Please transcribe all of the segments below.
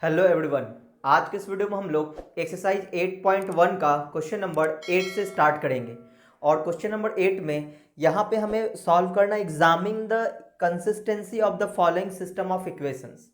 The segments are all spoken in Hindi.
Hello everyone. आज के इस वीडियो में हम लोग एक्सरसाइज 8.1 का क्वेश्चन नंबर 8 से स्टार्ट करेंगे। और क्वेश्चन नंबर 8 में यहाँ पे हमें सॉल्व करना examine the consistency of the following system of equations.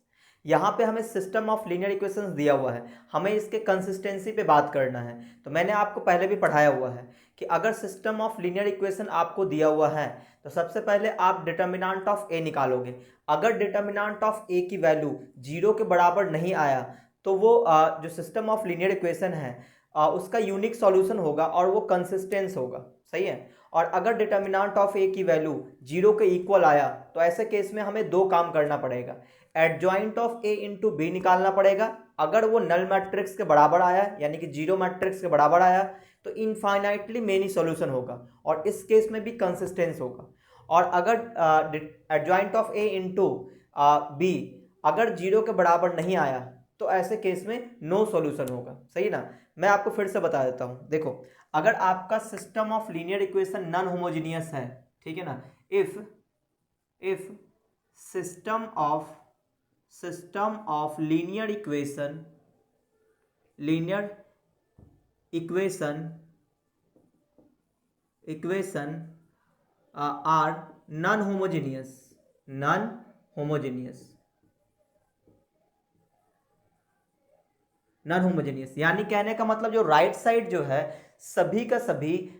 यहाँ पे हमें सिस्टम ऑफ लीनियर इक्वेशंस दिया हुआ है, हमें इसके कंसिस्टेंसी पे बात करना है। तो मैंने आपको पहले भी पढ़ाया हुआ है कि अगर सिस्टम ऑफ लीनियर इक्वेशन आपको दिया हुआ है तो सबसे पहले आप डिटर्मिनेंट ऑफ ए निकालोगे। अगर डिटर्मिनेंट ऑफ ए की वैल्यू जीरो के बराबर नहीं आया तो वो जो सिस्टम ऑफ लीनियर इक्वेशन है उसका यूनिक सॉल्यूशन होगा और वो कंसिस्टेंस होगा। सही है। और अगर डिटर्मिनेंट ऑफ ए की वैल्यू जीरो के इक्वल आया तो ऐसे केस में हमें दो काम करना पड़ेगा। Adjoint of A into B निकालना पड़ेगा। अगर वो नल मैट्रिक्स के बराबर आया यानी कि जीरो मैट्रिक्स के बराबर आया तो इनफाइनाइटली मेनी सॉल्यूशन होगा और इस केस में भी कंसिस्टेंस होगा। और अगर adjoint of A into B अगर जीरो के बराबर नहीं आया तो ऐसे केस में नो सॉल्यूशन होगा। सही ना। मैं आपको फिर से बता देता हूं। देखो, अगर आपका system of linear equation non homogeneous है, ठीक है ना, if system of linear equation are non homogeneous यानी कहने का मतलब जो राइट साइड जो है सभी का सभी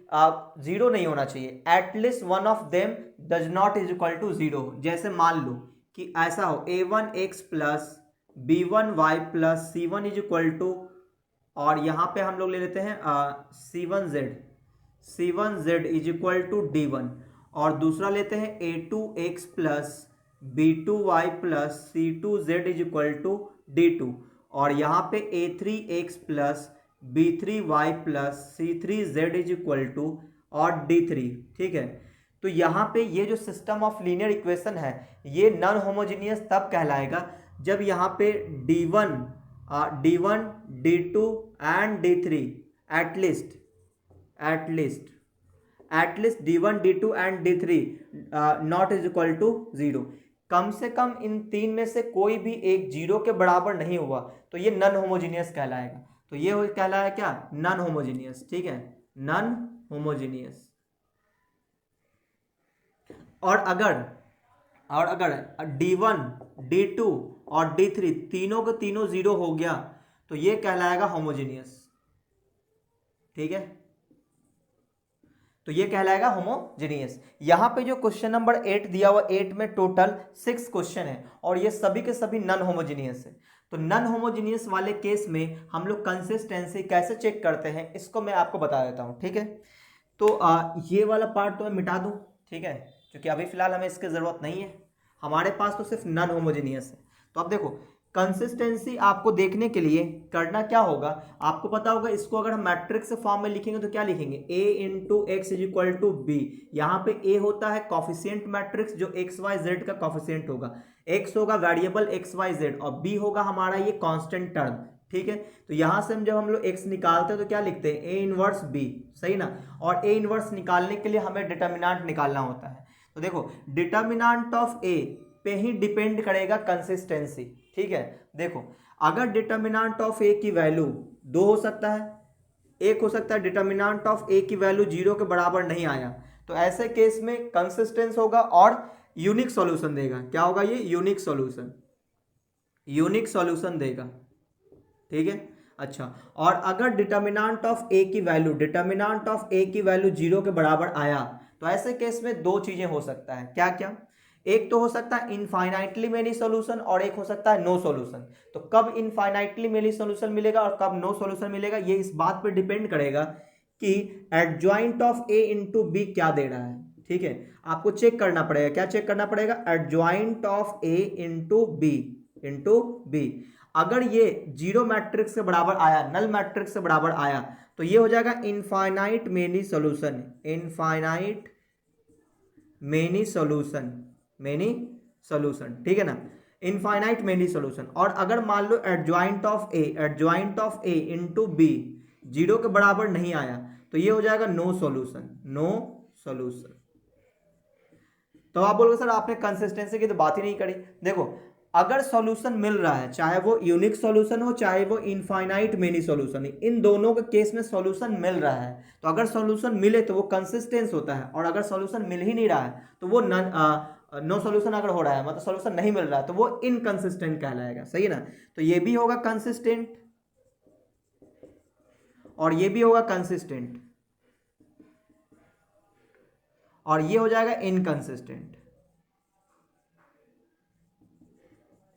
जीरो नहीं होना चाहिए। At least one of them does not is equal to zero. जैसे मान लो कि ऐसा हो a1x plus b1y plus c1 is equal to, और यहाँ पे हम लोग ले लेते हैं c1z is equal to d1, और दूसरा लेते हैं a2x plus b2y plus c2z is equal to d2, और यहाँ पे a3x plus b3y plus c3z is equal to और d3। ठीक है। तो यहाँ पे ये जो सिस्टम ऑफ लीनियर इक्वेशन है ये नॉन होमोजीनियस तब कहलाएगा जब यहाँ पे d1 d2 and d3 at least d1 d2 and d3 not is equal to zero. कम से कम इन तीन में से कोई भी एक जीरो के बराबर नहीं हुआ तो ये नॉन होमोजीनियस कहलाएगा। तो ये कहलाया क्या? Non homogeneous. ठीक है, नॉन होमोजीनियस। और अगर d1 d2 और d3 तीनों के तीनों जीरो हो गया तो ये कहलाएगा होमोजीनियस। ठीक है, तो ये कहलाएगा होमोजीनियस। यहाँ पे जो क्वेश्चन नंबर 8 दिया हुआ, 8 में टोटल 6 क्वेश्चन है और ये सभी के सभी नॉन होमोजीनियस है। तो नॉन होमोजीनियस वाले केस में हम लोग कंसिस्टेंसी कैसे चेक करते हैं इसको मैं आपको बता देता हूँ। ठीक है, तो ये वाला पार्ट तो मैं मिटा दूँ, ठीक है, क्योंकि अभी फिलहाल हमें इसकी ज़रूरत नहीं है, हमारे पास तो सिर्फ नॉन होमोजीनियस है। तो अब देखो, कंसिस्टेंसी आपको देखने के लिए करना क्या होगा, आपको पता होगा इसको अगर हम मैट्रिक्स फॉर्म में लिखेंगे तो क्या लिखेंगे, a into X is equal to B. यहाँ पे a होता है कॉफिशिएंट मैट्रिक्स जो एक्स वाई जेड का कॉफिशिएंट होगा, x होगा वेरिएबल एक्स वाई जेड और b होगा हमारा ये कांस्टेंट टर्म। ठीक है, तो यहाँ से जब हम लोग x निकालते हैं तो क्या लिखते हैं, a इनवर्स b। सही ना। और a इनवर्स निकालने के लिए हमें डिटर्मिनेंट निकालना होता है। तो देखो, डिटर्मिनेंट ऑफ a पे ही डिपेंड करेगा कंसिस्टेंसी। ठीक है, देखो अगर डिटर्मिनेंट ऑफ ए की वैल्यू दो हो सकता है, एक हो सकता है डिटर्मिनेंट ऑफ ए की वैल्यू जीरो के बराबर नहीं आया तो ऐसे केस में कंसिस्टेंस होगा और यूनिक सॉल्यूशन देगा। क्या होगा ये? यूनिक सॉल्यूशन देगा। ठीक है, अच्छा। और अगर डिटर्मिनेंट ऑफ ए की वैल्यू जीरो के बराबर आया तो ऐसे केस में दो चीजें हो सकता है। क्या क्या? एक तो हो सकता है इनफाइनाइटली मेनी सॉल्यूशन और एक हो सकता है नो सॉल्यूशन। तो कब इनफाइनाइटली मेनी सॉल्यूशन मिलेगा और कब नो सॉल्यूशन मिलेगा ये इस बात पर डिपेंड करेगा कि adjoint of A into B क्या दे रहा है। ठीक है, आपको चेक करना पड़ेगा। क्या चेक करना पड़ेगा? Adjoint of A into B. अगर ये जीरो मैट्रिक्स के बराबर आया, नल मैट्रिक्स से बराबर आया तो ये हो जाएगा इनफाइनाइट मेनी सॉल्यूशन। ठीक है ना, इनफाइनाइट मेनी सॉल्यूशन। और अगर मान लो adjoint of A into B zero के बराबर नहीं आया तो ये हो जाएगा नो सॉल्यूशन। तो आप बोलोगे सर आपने कंसिस्टेंसी की तो बात ही नहीं करी। देखो, अगर सॉल्यूशन मिल रहा है, चाहे वो यूनिक सॉल्यूशन हो चाहे वो इनफाइनाइट मेनी सॉल्यूशन हो, इन दोनों के केस में सॉल्यूशन मिल रहा है, तो अगर सॉल्यूशन मिले तो वो कंसिस्टेंस होता है, और अगर सॉल्यूशन मिल ही नहीं रहा है तो वो नो सॉल्यूशन अगर हो रहा है, मतलब सॉल्यूशन नहीं मिल रहा है, तो वो इनकंसिस्टेंट कहलाएगा। सही है ना? तो ये भी होगा कंसिस्टेंट और ये भी होगा कंसिस्टेंट, और ये हो जाएगा इनकंसिस्टेंट।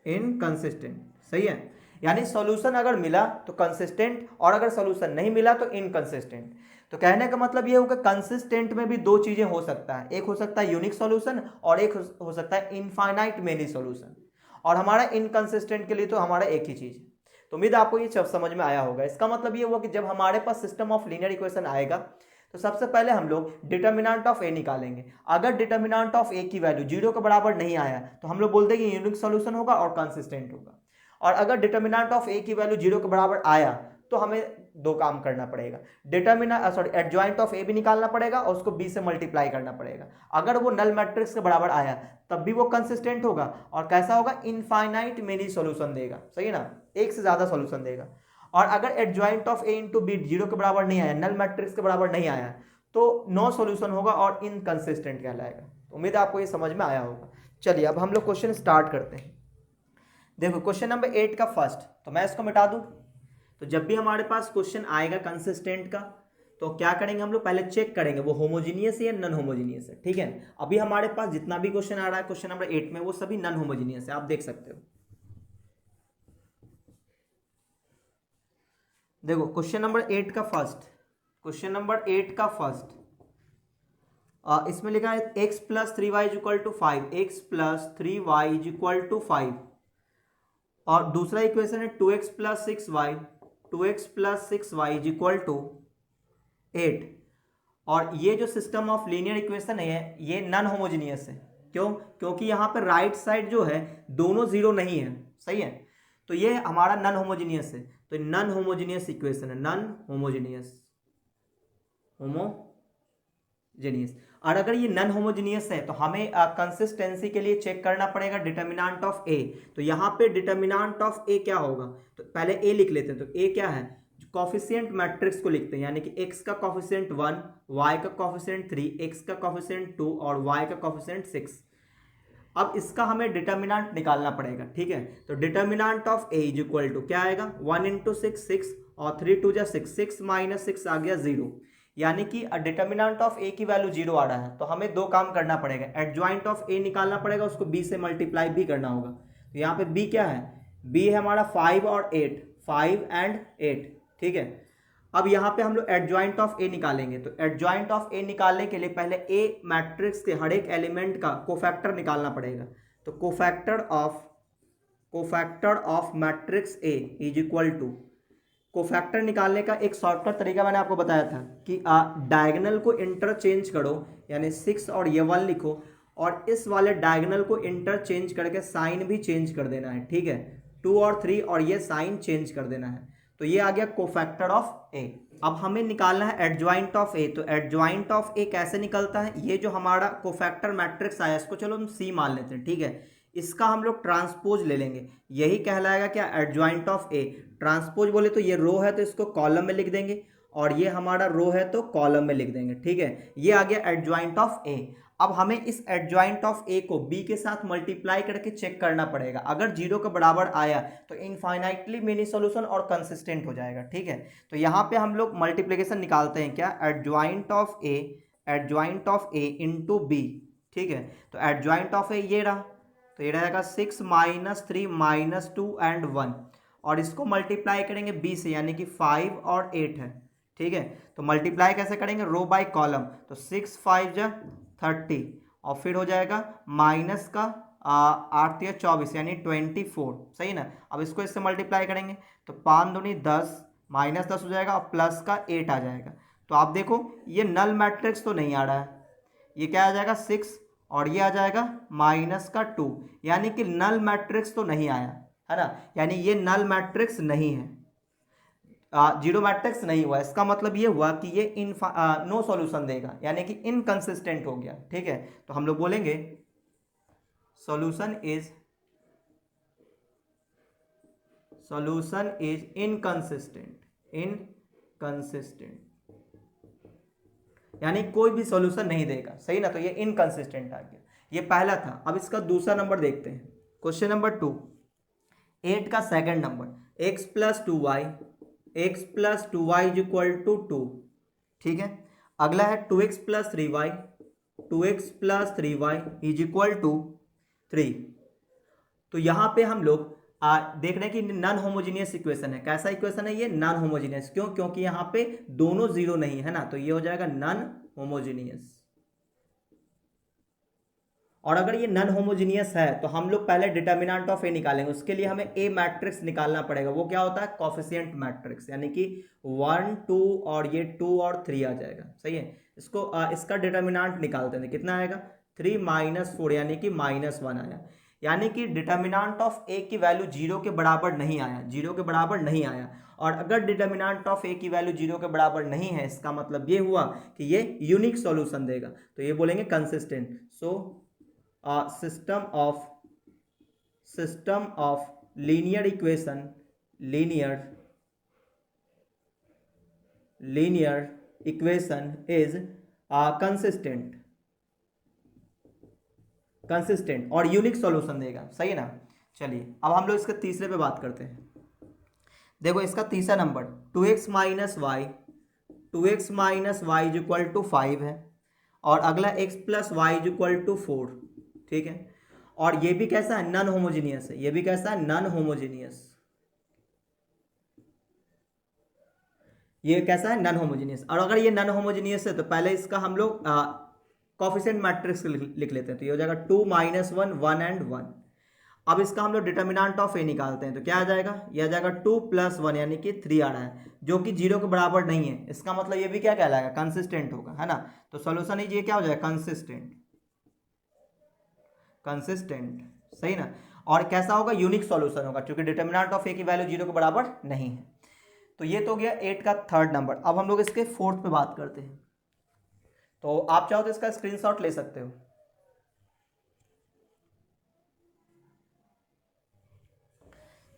इनकंसिस्टेंट, सही है? यानी सॉल्यूशन अगर मिला तो कंसिस्टेंट, और अगर सॉल्यूशन नहीं मिला तो इनकंसिस्टेंट। तो कहने का मतलब ये होगा कंसिस्टेंट में भी दो चीजें हो सकता है, एक हो सकता है यूनिक सॉल्यूशन और एक हो सकता है इनफाइनाइट मेनी सॉल्यूशन, और हमारा इनकंसिस्टेंट के लिए तो हमारा एक ही चीज है। तो उम्मीद आपको ये समझ में आया होगा। इसका मतलब ये हुआ कि जब हमारे पास सिस्टम ऑफ लीनियर इक्वेशन आएगा तो सबसे पहले हम लोग डिटर्मिनेंट ऑफ ए निकालेंगे। अगर डिटर्मिनेंट ऑफ ए की वैल्यू 0 के बराबर नहीं आया तो हम लोग बोलते हैं कि यूनिक सॉल्यूशन होगा और कंसिस्टेंट होगा। और अगर डिटर्मिनेंट ऑफ ए की वैल्यू 0 के बराबर आया तो हमें दो काम करना पड़ेगा, एडजॉइंट ऑफ ए भी निकालना पड़ेगा और उसको बी से मल्टीप्लाई करना पड़ेगा। अगर वो नल मैट्रिक्स के बराबर आया तब भी वो कंसिस्टेंट होगा, और कैसा होगा? इनफाइनाइट मेनी सॉल्यूशन देगा। सही है ना? एक से ज्यादा सॉल्यूशन देगा। और अगर adjoint of A into B 0 के बराबर नहीं आया, नल मैट्रिक्स के बराबर नहीं आया, तो नो सॉल्यूशन होगा और इनकंसिस्टेंट कहलाएगा। उम्मीद है आपको ये समझ में आया होगा। चलिए अब हम लोग क्वेश्चन स्टार्ट करते हैं। देखो क्वेश्चन नंबर 8 का फर्स्ट, तो मैं इसको मिटा दूं। तो जब भी हमारे पास क्वेश्चन आएगा कंसिस्टेंट का तो क्या करेंगे हम लोग? पहले चेक करेंगे वो होमोजीनियस है या नॉन होमोजीनियस है। ठीक है? अभी हमारे पास जितना भी क्वेश्चन आ रहा है क्वेश्चन नंबर 8 में वो सभी नॉन होमोजीनियस है, आप देख सकते हो। देखो क्वेश्चन नंबर 8 का फर्स्ट, क्वेश्चन नंबर 8 का फर्स्ट इसमें लिखा है x plus 3y is equal to 5, X plus 3y is equal to 5, और दूसरा इक्वेशन है 2x plus 6y, 2x plus 6y is equal to 8। और ये जो सिस्टम ऑफ लीनियर इक्वेशन है ये नॉन होमोजीनियस है। क्यों? क्योंकि यहाँ पर राइट साइड जो है दोनों जीरो नहीं है। सही है? तो ये हमारा नॉन होमोजीनियस है, तो नॉन होमोजीनियस इक्वेशन है, नॉन होमोजीनियस, होमोजीनियस। और अगर ये नॉन होमोजीनियस है तो हमें कंसिस्टेंसी के लिए चेक करना पड़ेगा डिटर्मिनेंट ऑफ ए। तो यहाँ पे डिटर्मिनेंट ऑफ ए क्या होगा? तो पहले ए लिख लेते हैं। तो ए क्या है? कॉफिशिएंट मैट्रिक्स को लिखते हैं, यानी कि x का कॉफिशिएंट 1, y का कॉफिशिएंट 3, x का कॉफिशिएंट 2 और y का कॉफिशिएंट 6। अब इसका हमें डिटर्मिनेंट निकालना पड़ेगा। ठीक है? तो determinant of A is equal to क्या आएगा? 1 इंटू 6, 6 और 3 2 जा 6, 6 माइनस 6 आ गया 0। यानी कि डिटर्मिनेंट ऑफ ए की वैल्यू 0 आ रहा है, तो हमें दो काम करना पड़ेगा, एडजॉइंट ऑफ ए निकालना पड़ेगा, उसको b से मल्टीप्लाई भी करना होगा। तो यहाँ पे b क्या है? b है हमारा 5 और 8, 5 एंड 8। ठीक है? अब यहाँ पे हम लोग एडजॉइंट ऑफ ए निकालेंगे। तो एडजॉइंट ऑफ ए निकालने के लिए पहले ए मैट्रिक्स के हर एक एलिमेंट का कोफैक्टर निकालना पड़ेगा। तो cofactor of matrix A is equal to, cofactor निकालने का एक शॉर्टकट तरीका मैंने आपको बताया था कि डायगोनल को इंटरचेंज करो, यानी 6 और ये 1 लिखो, और इस वाले डायगोनल को इंटरचेंज करके साइन भी चेंज कर देना है। ठीक है? 2 और 3 और ये साइन चेंज कर देना है। तो ये आ गया कोफैक्टर ऑफ ए। अब हमें निकालना है एडजॉइंट ऑफ ए। तो एडजॉइंट ऑफ ए कैसे निकलता है? ये जो हमारा कोफैक्टर मैट्रिक्स आया इसको चलो हम सी मान लेते हैं। ठीक है? इसका हम लोग ट्रांसपोज ले लेंगे, यही कहलाएगा क्या? Adjoint of A. ट्रांसपोज बोले तो ये रो है तो इसको कॉलम में लिख देंगे, और ये हमारा रो है तो कॉलम में लिख देंगे। ठीक है? ये आ गया एडजॉइंट ऑफ ए। अब हमें इस एडजॉइंट ऑफ ए को बी के साथ मल्टीप्लाई करके चेक करना पड़ेगा। अगर 0 के बराबर आया तो इनफाइनाइटली मेनी सॉल्यूशन और कंसिस्टेंट हो जाएगा। ठीक है? तो यहाँ पे हम लोग मल्टीप्लिकेशन निकालते हैं, क्या? Adjoint of A into B. ठीक है? तो एडजॉइंट ऑफ ए ये रहा, तो ये रहेगा 6 माइनस 3 माइनस 2 एंड 1, और इसको मल्टीप्लाई करेंगे b से, यानी कि 5 और 8 है। ठीक है? तो मल्टीप्लाई कैसे करेंगे? रो बाय कॉलम। तो 6 5 जा 30, और फिर हो जाएगा माइनस का 8 या 24 यानी 24। सही ना? अब इसको इससे मल्टीप्लाई करेंगे तो 5 दूनी 10, माइनस 10 हो जाएगा और प्लस का 8 आ जाएगा। तो आप देखो ये नल मैट्रिक्स तो नहीं आ रहा है, ये क्या आ जाएगा? 6, और ये आ जाएगा माइनस का 2, यानी कि नल मैट्रिक्स तो नहीं आया है ना, यानी ये नल मैट्रिक्स नहीं है, जीरो मैट्रिक्स नहीं हुआ। इसका मतलब ये हुआ कि ये नो सॉल्यूशन देगा, यानी कि इनकंसिस्टेंट हो गया। ठीक है? तो हम लोग बोलेंगे solution is solution is inconsistent, यानी कोई भी सॉल्यूशन नहीं देगा, सही ना। तो ये इनकंसिस्टेंट आ गया, ये पहला था। अब इसका दूसरा नंबर देखते हैं, क्वेश्चन नंबर 2, 8 का second number, x plus 2y is equal to 2, ठीक है। अगला है 2x plus 3y is equal to 3। तो यहां पे हम लोग देख रहे हैं कि नॉन होमोजीनियस इक्वेशन है। कैसा इक्वेशन है ये? Non homogeneous. क्यों? क्योंकि यहां पे दोनों जीरो नहीं है ना, तो ये हो जाएगा नॉन होमोजीनियस। और अगर ये नॉन होमोजीनियस है तो हम लोग पहले डिटर्मिनेंट ऑफ ए निकालेंगे। उसके लिए हमें ए मैट्रिक्स निकालना पड़ेगा। वो क्या होता है? कोफिशिएंट मैट्रिक्स, यानी कि 1 2 और ये 2 और 3 आ जाएगा, सही है। इसको इसका डिटर्मिनेंट निकालते हैं, कितना आएगा? 3 - 4 यानी कि -1 आया। यानी कि डिटर्मिनेंट ऑफ ए की वैल्यू 0 के बराबर नहीं आया, 0 के बराबर नहीं आया। और अगर डिटर्मिनेंट ऑफ ए की वैल्यू 0 के बराबर नहीं है, इसका मतलब ये हुआ कि ये यूनिक सॉल्यूशन देगा, तो ये बोलेंगे consistent. So system of linear equation is consistent और यूनिक सॉल्यूशन देगा, सही है ना। चलिए अब हम लोग इसके तीसरे पे बात करते हैं। देखो इसका तीसरा number 2x minus Y is equal to 5 है, और अगला x plus Y is equal to 4, ठीक है। और ये भी कैसा है? नॉन होमोजीनियस है। ये भी कैसा है? Non homogeneous. ये कैसा है? Non homogeneous. और अगर ये नॉन होमोजीनियस है तो पहले इसका हम लोग कोफिशिएंट मैट्रिक्स लिख लेते हैं। तो ये हो जाएगा 2 - 1 1 and 1। अब इसका हम लोग डिटर्मिनेंट ऑफ ए निकालते हैं, तो क्या आ जाएगा? ये आ जाएगा 2 + 1 यानी कि 3 आ रहा है, जो कि 0 के बराबर नहीं है। इसका मतलब ये भी क्या कहलाएगा? कंसिस्टेंट होगा, है ना। तो सॉल्यूशन ये क्या हो जाएगा? कंसिस्टेंट, सही ना। और कैसा होगा? यूनिक सॉल्यूशन होगा, क्योंकि डिटर्मिनेंट ऑफ ए की वैल्यू 0 के बराबर नहीं है। तो ये तो गया 8 का थर्ड नंबर। अब हम लोग इसके फोर्थ पे बात करते हैं। तो आप चाहो तो इसका स्क्रीनशॉट ले सकते हो।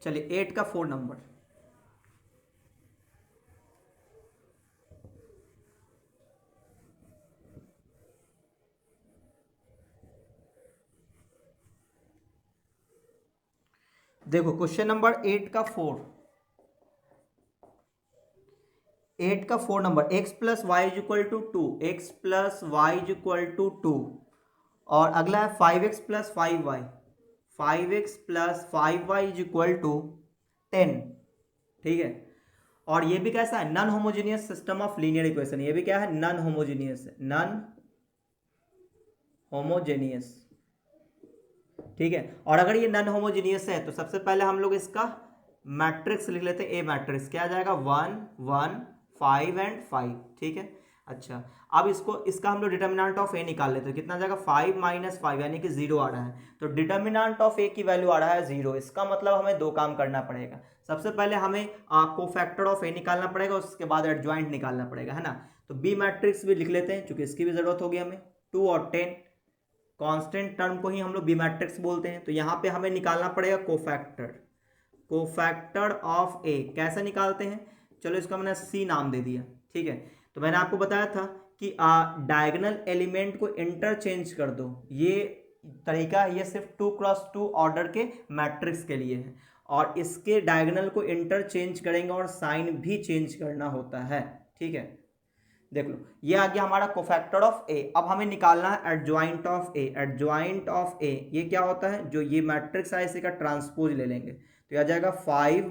चलिए 8 का 4 नंबर, देखो क्वेश्चन नंबर 8 का 4 number, x plus Y is equal to 2, X plus Y is equal to 2, और अगला है 5x plus 5y is equal to 10, ठीक है। और ये भी कैसा है? Non homogeneous system of linear equation. ये भी क्या है? नॉन होमोजीनियस, ठीक है। और अगर ये नॉन होमोजीनियस है तो सबसे पहले हम लोग इसका मैट्रिक्स लिख लेते हैं। ए मैट्रिक्स क्या आ जाएगा? 1 1 5 and 5, ठीक है। अच्छा, अब इसका हम लोग डिटर्मिनेंट ऑफ ए निकाल लेते हैं। कितना आ जाएगा? 5 - 5 यानी कि 0 आ रहा है। तो डिटर्मिनेंट ऑफ ए की वैल्यू आ रहा है 0। इसका मतलब हमें दो काम करना पड़ेगा। सबसे पहले हमें कोफैक्टर ऑफ ए निकालना पड़ेगा, उसके बाद एडजॉइंट निकालना पड़ेगा, है ना। तो बी मैट्रिक्स भी लिख लेते हैं, क्योंकि इसकी भी जरूरत होगी हमें। 2 और 10 कांस्टेंट टर्म को ही हम लोग बी मैट्रिक्स बोलते हैं। तो यहाँ पे हमें निकालना पड़ेगा कोफैक्टर ऑफ ए। कैसे निकालते हैं? चलो इसका मैंने सी नाम दे दिया, ठीक है। तो मैंने आपको बताया था कि डायगोनल एलिमेंट को इंटरचेंज कर दो। ये तरीका ये सिर्फ 2x2 ऑर्डर के मैट्रिक्स के लिए है, और इसके डायगोनल को इंटरचेंज करेंगे और साइन भी चेंज करना होता है, ठीक है। देख लो, ये आ गया हमारा कोफैक्टर ऑफ ए। अब हमें निकालना है एडजॉइंट ऑफ ए। ये क्या होता है? जो ये मैट्रिक्स है इसी का ट्रांसपोज ले लेंगे, तो यह आ जाएगा 5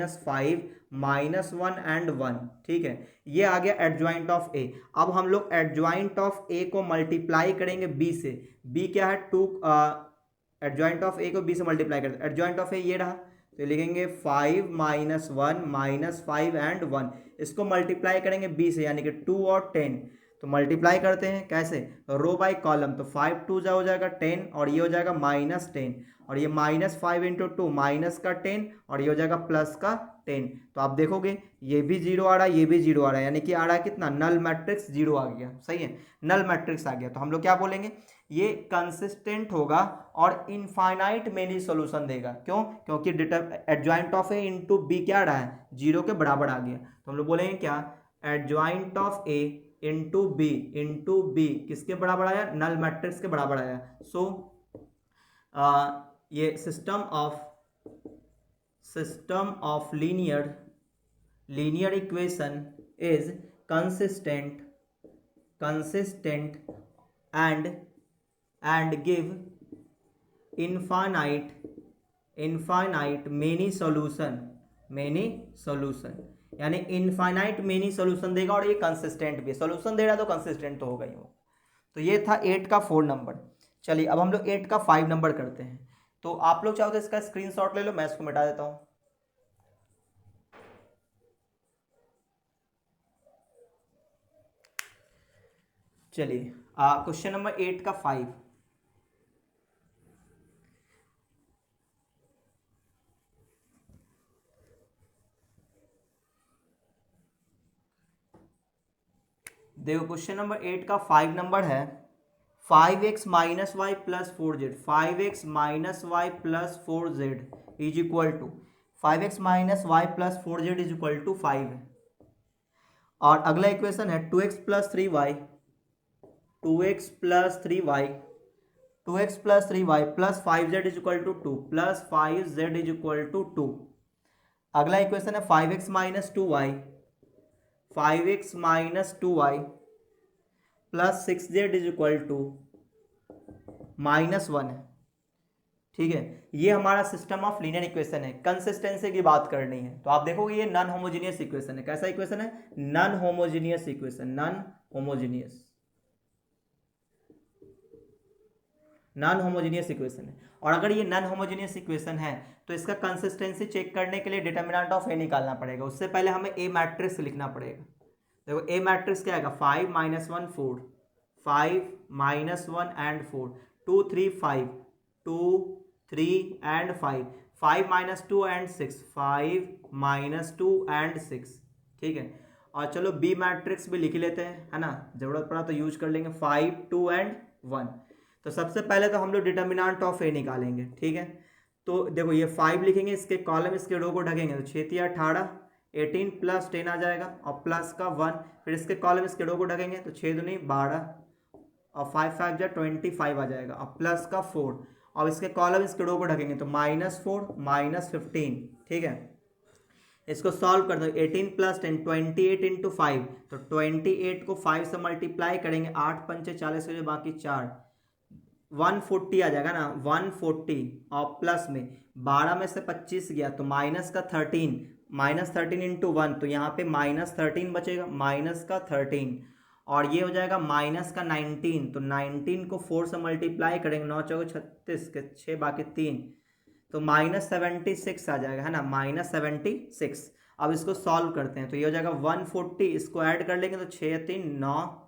- 5 -1 and 1, ठीक है। ये आ गया एडजॉइंट ऑफ ए। अब हम लोग एडजॉइंट ऑफ ए को मल्टीप्लाई करेंगे बी से। बी क्या है? 2। एडजॉइंट ऑफ ए को बी से मल्टीप्लाई करते हैं। एडजॉइंट ऑफ ए ये रहा, तो लिखेंगे 5 - 1 -5 and 1। इसको मल्टीप्लाई करेंगे बी से, यानी कि 2 और 10। तो मल्टीप्लाई करते हैं कैसे? रो बाय कॉलम। तो 5 2 हो जाएगा 10, और ये हो जाएगा -10, और ये -5 × 2 माइनस का 10, और ये हो जाएगा प्लस का 10। तो आप देखोगे ये भी 0 आ रहा है, ये भी 0 आ रहा है, यानी कि आ रहा है कितना? नल मैट्रिक्स 0 आ गया, सही है। नल मैट्रिक्स आ गया। तो हम लोग क्या बोलेंगे? ये कंसिस्टेंट होगा और इनफाइनाइट मेनी सॉल्यूशन देगा। क्यों? क्योंकि adjoint of A into B क्या आ रहा है, 0 के बराबर आ गया। तो हम लोग बोलेंगे क्या, adjoint of A into B किसके बराबर आया, नल मैट्रिक्स के बराबर आया। सो ये system of linear equation is consistent and give infinite many solution, यानी इनफाइनाइट मेनी सॉल्यूशन देगा और ये कंसिस्टेंट भी, सॉल्यूशन दे रहा है तो कंसिस्टेंट तो होगा ही वो। तो ये था 8 का 4 नंबर। चलिए अब हम लोग 8 का 5 नंबर करते हैं। तो आप लोग चाहो तो इसका स्क्रीनशॉट ले लो, मैं इसको मिटा देता हूं। चलिए क्वेश्चन नंबर 8 का 5। देखो क्वेश्चन नंबर 8 का 5 नंबर है 5x minus Y plus 4z, 5x minus Y plus 4z is equal to 5x minus Y plus 4z is equal to 5 है। और अगला इक्वेशन है 2x plus 3y, 2x plus 3y plus 5z is equal to 2 plus 5z is equal to 2। अगला इक्वेशन है 5x minus 2y, 5x minus 2y plus 6z is equal to -1 है। ठीक है, ये हमारा सिस्टम ऑफ लीनियर इक्वेशन है। कंसिस्टेंसी की बात करनी है तो आप देखोगे ये नॉन होमोजीनियस इक्वेशन है। कैसा इक्वेशन है? Non homogeneous equation, non homogeneous equation है। और अगर ये नॉन होमोजीनियस इक्वेशन है तो इसका कंसिस्टेंसी चेक करने के लिए डिटर्मिनेंट ऑफ ए निकालना पड़ेगा। उससे पहले हमें ए मैट्रिक्स लिखना पड़ेगा। देखो ए मैट्रिक्स क्या आएगा, 5 - 1 4, 5 - 1 एंड 4, 2 3 5, 2 3 एंड 5, 5 - 2 एंड 6, 5 - 2 एंड 6। ठीक है, और चलो बी मैट्रिक्स भी लिख लेते हैं, है ना, जरूरत पड़ा तो यूज कर लेंगे। 5 2 एंड 1। तो सबसे पहले तो हम लोग डिटर्मिनेंट ऑफ ए निकालेंगे। ठीक है, तो देखो ये 5 लिखेंगे, इसके कॉलम इसके रो को ढकेंगे तो 6 × 18 18 प्लस 10 आ जाएगा और प्लस का 1, फिर इसके कॉलम इसके रो को ढकेंगे तो 6 दूनी 12 और 5 5 जा 25 आ जाएगा और प्लस का 4 और इसके कॉलम इसके रो को ढकेंगे तो -4 -15। ठीक है, इसको सॉल्व कर दो। 18 प्लस 10 28 इंटू 5, तो 28 को 5 से मल्टीप्लाई करेंगे, 8 पंचे 40 हो जाए, बाकी 4 140 आ जाएगा ना, 140 और प्लस में 12 में से 25 गया तो माइनस का 13, -13 इंटू 1 तो यहाँ पे -13 बचेगा, -13 और ये हो जाएगा माइनस का 19, तो 19 को 4 से मल्टीप्लाई करेंगे, 9 × 4 = 36 के 6 बाकी 3 तो -76 आ जाएगा, है ना, -76। अब इसको सॉल्व करते हैं तो ये हो जाएगा 140, इसको ऐड कर लेंगे तो 6 3 9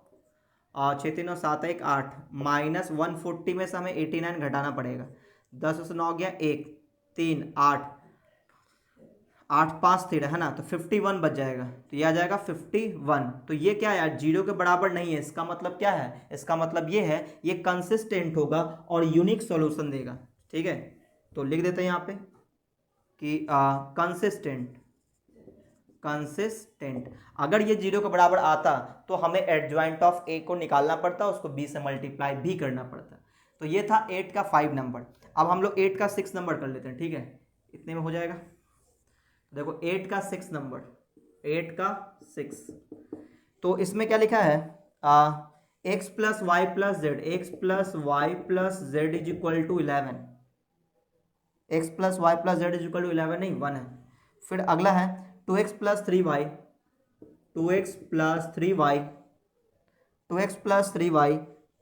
और 6 3 9 7 1 8, -140 में से हमें 89 घटाना पड़ेगा। 10 से 9 गया 1 3 8 8 5 3, है ना, तो 51 बच जाएगा। तो ये आ जाएगा 51। तो ये क्या है यार, 0 के बराबर नहीं है। इसका मतलब क्या है, इसका मतलब ये है ये कंसिस्टेंट होगा और यूनिक सॉल्यूशन देगा। ठीक है, तो लिख देते हैं यहाँ पे कि कंसिस्टेंट अगर ये 0 के बराबर आता तो हमें एडजॉइंट ऑफ ए को निकालना पड़ता, उसको बी से मल्टीप्लाई भी करना पड़ता। तो ये था 8 का 5 नंबर। अब हम लोग 8 का 6 नंबर कर लेते हैं। ठीक है, इतने में हो जाएगा। देखो 8 का 6 नंबर, 8 का 6, तो इसमें क्या लिखा है, x plus Y plus Z, x plus Y plus Z is equal to 11, x plus Y plus Z is equal to 11 नहीं 1 है। फिर अगला है 2x plus 3y, 2x plus 3y, 2x plus 3y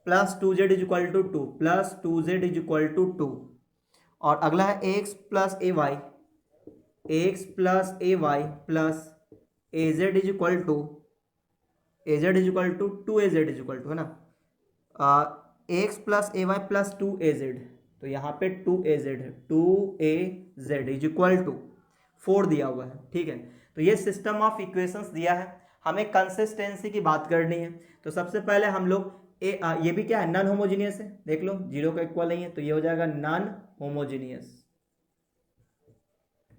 plus 2z is equal to 2, plus 2z is equal to 2। और अगला है ax plus ay, ax plus ay plus az is equal to 2az is equal to, है ना, ax plus ay plus 2az, तो यहाँ पे 2az है, 2az इज इक्वल टू 4 दिया हुआ है। ठीक है, तो ये सिस्टम ऑफ इक्वेशंस दिया है, हमें कंसिस्टेंसी की बात करनी है। तो सबसे पहले हम लोग ये भी क्या है, नॉन होमोजीनियस है, देख लो जीरो का इक्वल नहीं है, तो ये हो जाएगा नॉन होमोजीनियस।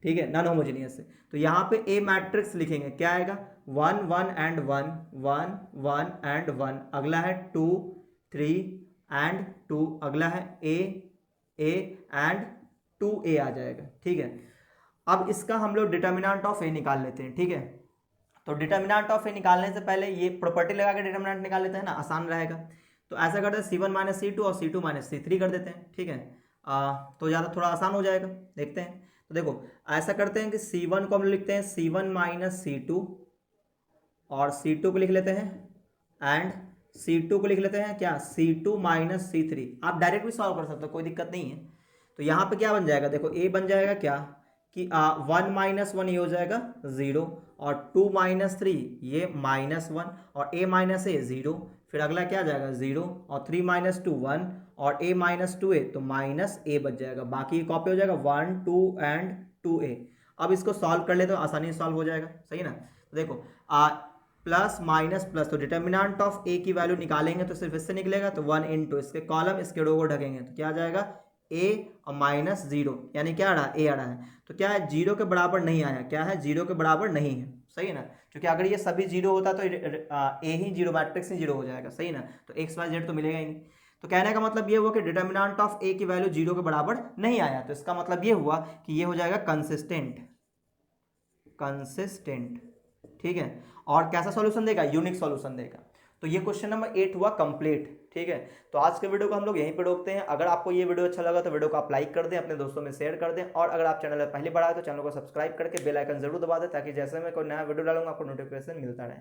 ठीक है, नॉन होमोजीनियस है। तो यहाँ पे ए मैट्रिक्स लिखेंगे, क्या आएगा, 1 1 एंड 1 1 1 एंड 1, अगला है 2 3 एंड 2, अगला है ए एंड 2a आ जाएगा। ठीक है, अब इसका हम लोग डिटर्मिनेंट ऑफ ए निकाल लेते हैं। ठीक है, तो डिटर्मिनेंट ऑफ ए निकालने से पहले ये प्रॉपर्टी लगा के डिटर्मिनेंट निकाल लेते हैं ना, आसान रहेगा। तो ऐसा करते हैं C1 माइनस C2 और C2 माइनस C3 कर देते हैं। ठीक है, तो ज़्यादा थोड़ा आसान हो जाएगा, देखते हैं। तो देखो ऐसा करते हैं कि C1 को हम लिखते हैं C1 माइनस C2 और C2 को लिख लेते हैं एंड C2 को लिख लेते हैं क्या, C2 माइनस C3। आप डायरेक्ट भी सॉल्व कर सकते हो, कोई दिक्कत नहीं है। तो यहाँ पे क्या बन जाएगा, देखो ए बन जाएगा क्या कि 1 माइनस 1 ये हो जाएगा 0 और 2 माइनस 3 ये -1 और a माइनस ए 0, फिर अगला क्या आ जाएगा 0 और 3 माइनस 2 1 और a माइनस 2a, तो माइनस ए बच जाएगा, बाकी कॉपी हो जाएगा 1 2 एंड 2a। अब इसको सॉल्व कर ले तो आसानी से सॉल्व हो जाएगा, सही है ना। तो देखो प्लस माइनस प्लस, तो डिटर्मिनेंट ऑफ ए की वैल्यू निकालेंगे तो सिर्फ इससे निकलेगा, तो 1 इंटू इसके कॉलम इसके रो को ढकेंगे तो क्या आ जाएगा a और माइनस 0, यानी क्या आ रहा है, a आ रहा है। तो क्या है, जीरो के बराबर नहीं आया, क्या है, जीरो के बराबर नहीं है, सही है ना। क्योंकि अगर ये सभी जीरो होता तो ए ही जीरो, मैट्रिक्स ही जीरो हो जाएगा, सही ना। तो एक्स वाई जेड तो मिलेगा ही नहीं। तो कहने का मतलब ये हुआ कि डिटर्मिनेंट ऑफ ए की वैल्यू जीरो के बराबर नहीं आया, तो इसका मतलब ये हुआ कि ये हो जाएगा कंसिस्टेंट। ठीक है, और कैसा सॉल्यूशन देगा, यूनिक सॉल्यूशन देगा। तो ये क्वेश्चन नंबर 8 हुआ कंप्लीट। ठीक है, तो आज के वीडियो को हम लोग यहीं पे रोकते हैं। अगर आपको ये वीडियो अच्छा लगा तो वीडियो को आप लाइक कर दें, अपने दोस्तों में शेयर कर दें, और अगर आप चैनल पर पहली बार आए तो चैनल को सब्सक्राइब करके बेल आइकन जरूर दबा दें, ताकि जैसे मैं कोई नया वीडियो डालूंगा आपको नोटिफिकेशन मिलता रहे।